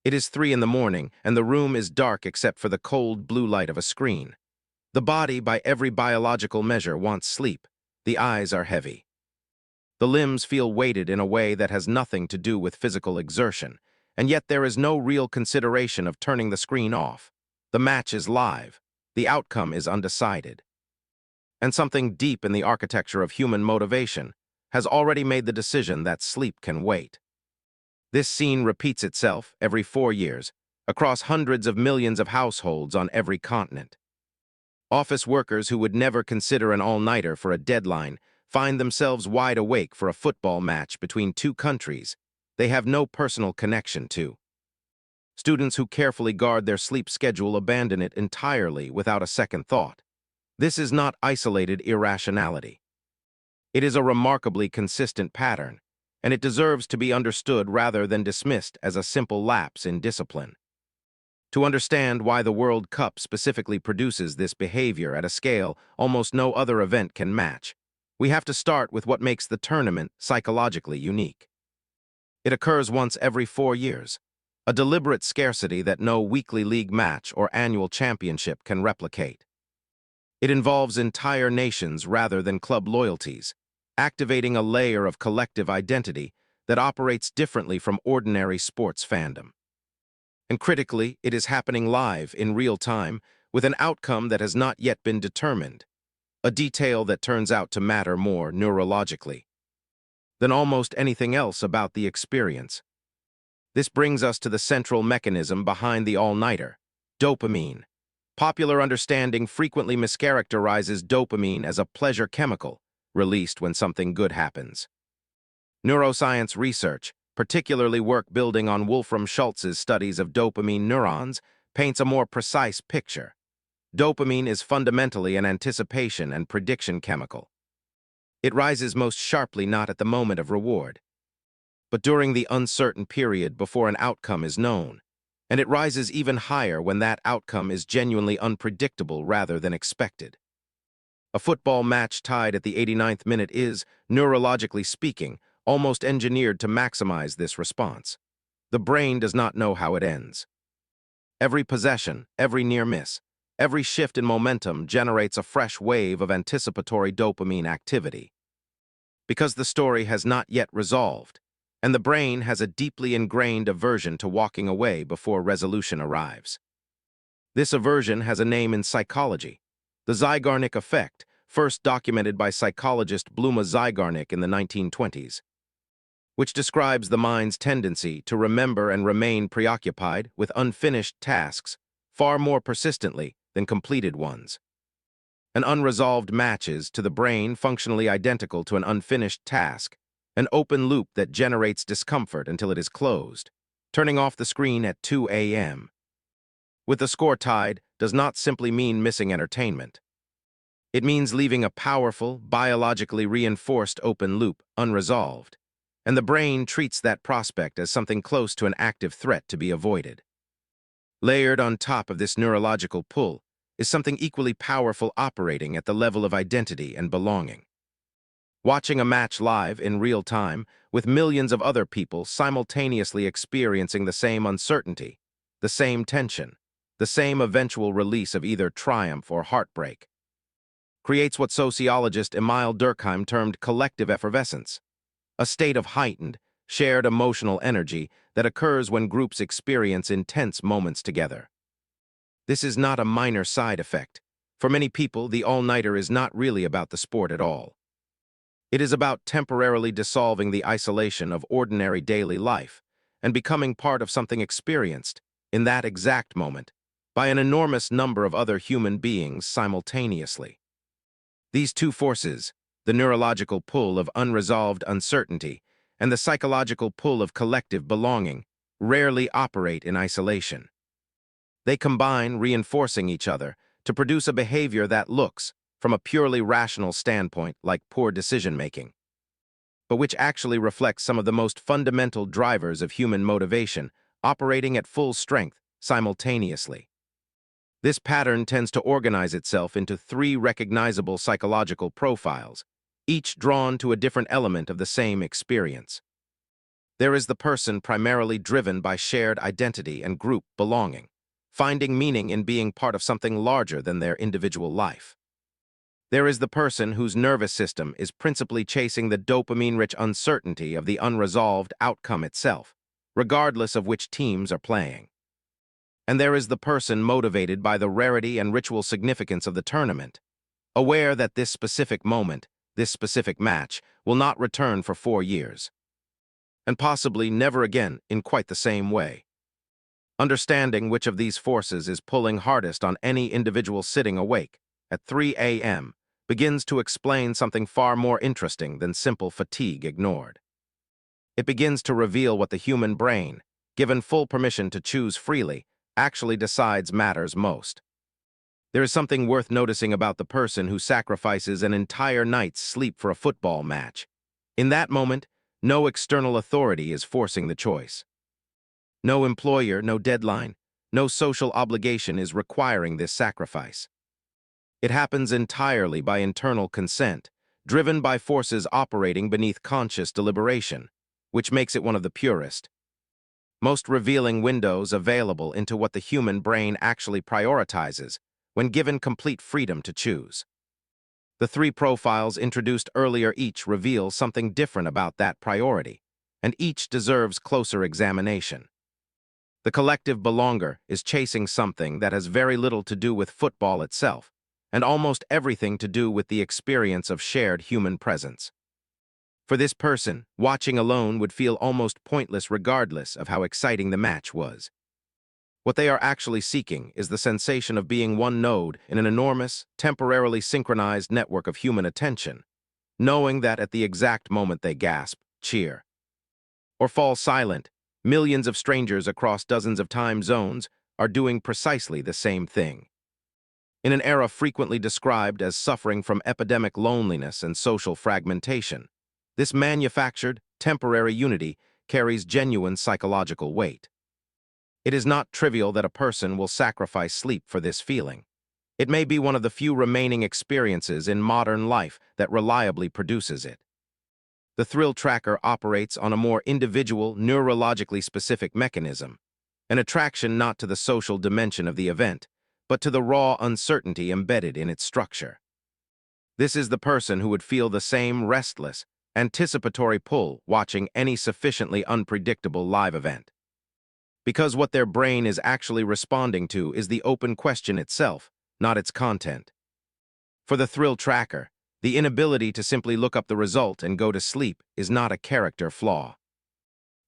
It is 3 in the morning, and the room is dark except for the cold blue light of a screen. The body, by every biological measure, wants sleep. The eyes are heavy. The limbs feel weighted in a way that has nothing to do with physical exertion, and yet there is no real consideration of turning the screen off. The match is live. The outcome is undecided. And something deep in the architecture of human motivation has already made the decision that sleep can wait. This scene repeats itself every 4 years, across hundreds of millions of households on every continent. Office workers who would never consider an all-nighter for a deadline find themselves wide awake for a football match between two countries they have no personal connection to. Students who carefully guard their sleep schedule abandon it entirely without a second thought. This is not isolated irrationality. It is a remarkably consistent pattern, and it deserves to be understood rather than dismissed as a simple lapse in discipline. To understand why the World Cup specifically produces this behavior at a scale almost no other event can match, we have to start with what makes the tournament psychologically unique. It occurs once every 4 years, a deliberate scarcity that no weekly league match or annual championship can replicate. It involves entire nations rather than club loyalties, activating a layer of collective identity that operates differently from ordinary sports fandom. And critically, it is happening live in real time with an outcome that has not yet been determined, a detail that turns out to matter more neurologically than almost anything else about the experience. This brings us to the central mechanism behind the all-nighter: dopamine. Popular understanding frequently mischaracterizes dopamine as a pleasure chemical released when something good happens. Neuroscience research, particularly work building on Wolfram Schultz's studies of dopamine neurons, paints a more precise picture. Dopamine is fundamentally an anticipation and prediction chemical. It rises most sharply not at the moment of reward, but during the uncertain period before an outcome is known, and it rises even higher when that outcome is genuinely unpredictable rather than expected. A football match tied at the 89th minute is, neurologically speaking, almost engineered to maximize this response. The brain does not know how it ends. Every possession, every near miss, every shift in momentum generates a fresh wave of anticipatory dopamine activity. Because the story has not yet resolved, and the brain has a deeply ingrained aversion to walking away before resolution arrives. This aversion has a name in psychology: the Zeigarnik effect, first documented by psychologist Bluma Zeigarnik in the 1920s, which describes the mind's tendency to remember and remain preoccupied with unfinished tasks far more persistently than completed ones. An unresolved match is, to the brain, functionally identical to an unfinished task, an open loop that generates discomfort until it is closed. Turning off the screen at 2 a.m. with the score tied does not simply mean missing entertainment. It means leaving a powerful, biologically reinforced open loop unresolved, and the brain treats that prospect as something close to an active threat to be avoided. Layered on top of this neurological pull is something equally powerful operating at the level of identity and belonging. Watching a match live in real time with millions of other people simultaneously experiencing the same uncertainty, the same tension, the same eventual release of either triumph or heartbreak, creates what sociologist Emile Durkheim termed collective effervescence, a state of heightened, shared emotional energy that occurs when groups experience intense moments together. This is not a minor side effect. For many people, the all-nighter is not really about the sport at all. It is about temporarily dissolving the isolation of ordinary daily life and becoming part of something experienced, in that exact moment, by an enormous number of other human beings simultaneously. These two forces, the neurological pull of unresolved uncertainty and the psychological pull of collective belonging, rarely operate in isolation. They combine, reinforcing each other, to produce a behavior that looks, from a purely rational standpoint, like poor decision-making, but which actually reflects some of the most fundamental drivers of human motivation operating at full strength simultaneously. This pattern tends to organize itself into 3 recognizable psychological profiles, each drawn to a different element of the same experience. There is the person primarily driven by shared identity and group belonging, finding meaning in being part of something larger than their individual life. There is the person whose nervous system is principally chasing the dopamine-rich uncertainty of the unresolved outcome itself, regardless of which teams are playing. And there is the person motivated by the rarity and ritual significance of the tournament, aware that this specific moment, this specific match, will not return for 4 years, and possibly never again in quite the same way. Understanding which of these forces is pulling hardest on any individual sitting awake at 3 a.m. begins to explain something far more interesting than simple fatigue ignored. It begins to reveal what the human brain, given full permission to choose freely, actually decides matters most. There is something worth noticing about the person who sacrifices an entire night's sleep for a football match. In that moment, no external authority is forcing the choice. No employer, no deadline, no social obligation is requiring this sacrifice. It happens entirely by internal consent, driven by forces operating beneath conscious deliberation, which makes it one of the purest, most revealing windows available into what the human brain actually prioritizes when given complete freedom to choose. The 3 profiles introduced earlier each reveal something different about that priority, and each deserves closer examination. The collective belonger is chasing something that has very little to do with football itself, and almost everything to do with the experience of shared human presence. For this person, watching alone would feel almost pointless regardless of how exciting the match was. What they are actually seeking is the sensation of being one node in an enormous, temporarily synchronized network of human attention, knowing that at the exact moment they gasp, cheer, or fall silent, millions of strangers across dozens of time zones are doing precisely the same thing. In an era frequently described as suffering from epidemic loneliness and social fragmentation, this manufactured, temporary unity carries genuine psychological weight. It is not trivial that a person will sacrifice sleep for this feeling. It may be one of the few remaining experiences in modern life that reliably produces it. The thrill tracker operates on a more individual, neurologically specific mechanism, an attraction not to the social dimension of the event, but to the raw uncertainty embedded in its structure. This is the person who would feel the same restless, anticipatory pull watching any sufficiently unpredictable live event. Because what their brain is actually responding to is the open question itself, not its content. For the thrill tracker, the inability to simply look up the result and go to sleep is not a character flaw.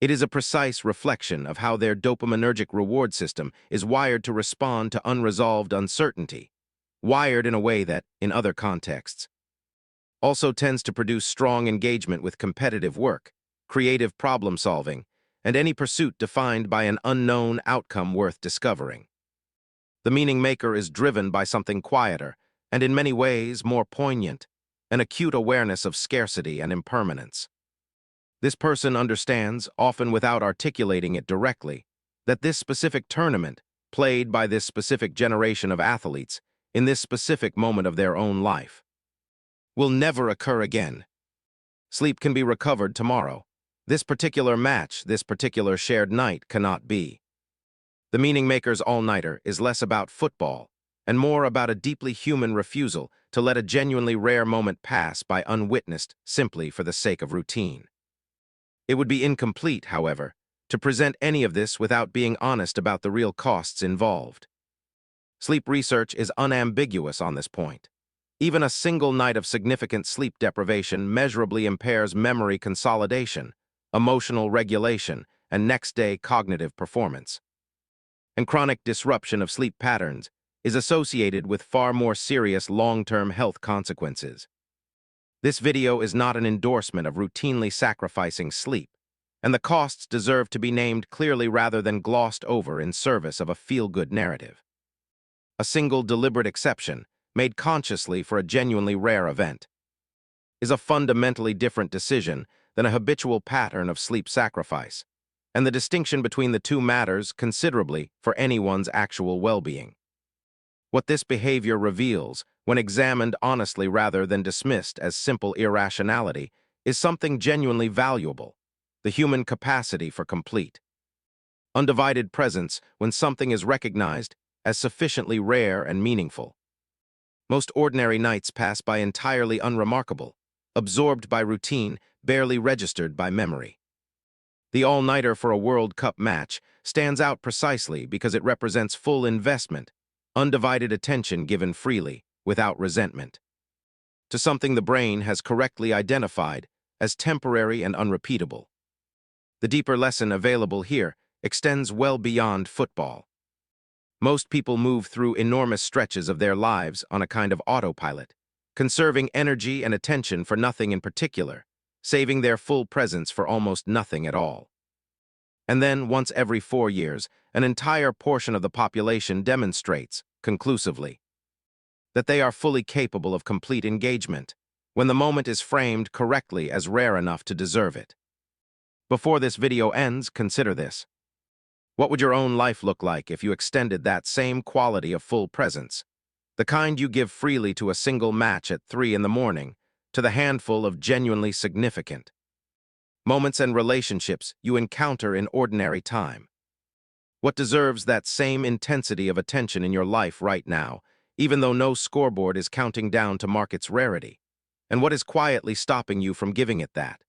It is a precise reflection of how their dopaminergic reward system is wired to respond to unresolved uncertainty, wired in a way that, in other contexts, also tends to produce strong engagement with competitive work, creative problem-solving, and any pursuit defined by an unknown outcome worth discovering. The meaning maker is driven by something quieter, and in many ways more poignant, an acute awareness of scarcity and impermanence. This person understands, often without articulating it directly, that this specific tournament, played by this specific generation of athletes, in this specific moment of their own life, will never occur again. Sleep can be recovered tomorrow. This particular match, this particular shared night cannot be. The meaning maker's all-nighter is less about football and more about a deeply human refusal to let a genuinely rare moment pass by unwitnessed simply for the sake of routine. It would be incomplete, however, to present any of this without being honest about the real costs involved. Sleep research is unambiguous on this point. Even a single night of significant sleep deprivation measurably impairs memory consolidation, emotional regulation, and next-day cognitive performance. And chronic disruption of sleep patterns is associated with far more serious long-term health consequences. This video is not an endorsement of routinely sacrificing sleep, and the costs deserve to be named clearly rather than glossed over in service of a feel-good narrative. A single deliberate exception, made consciously for a genuinely rare event, is a fundamentally different decision than a habitual pattern of sleep sacrifice, and the distinction between the two matters considerably for anyone's actual well-being. What this behavior reveals, when examined honestly rather than dismissed as simple irrationality, is something genuinely valuable. the human capacity for complete, undivided presence when something is recognized as sufficiently rare and meaningful. Most ordinary nights pass by entirely unremarkable, absorbed by routine, barely registered by memory. The all-nighter for a World Cup match stands out precisely because it represents full investment, undivided attention given freely, without resentment, to something the brain has correctly identified as temporary and unrepeatable. The deeper lesson available here extends well beyond football. Most people move through enormous stretches of their lives on a kind of autopilot, conserving energy and attention for nothing in particular, saving their full presence for almost nothing at all. And then, once every 4 years, an entire portion of the population demonstrates, conclusively, that they are fully capable of complete engagement, when the moment is framed correctly as rare enough to deserve it. Before this video ends, consider this. What would your own life look like if you extended that same quality of full presence, the kind you give freely to a single match at 3 in the morning, to the handful of genuinely significant moments and relationships you encounter in ordinary time? What deserves that same intensity of attention in your life right now, even though no scoreboard is counting down to mark its rarity? And what is quietly stopping you from giving it that?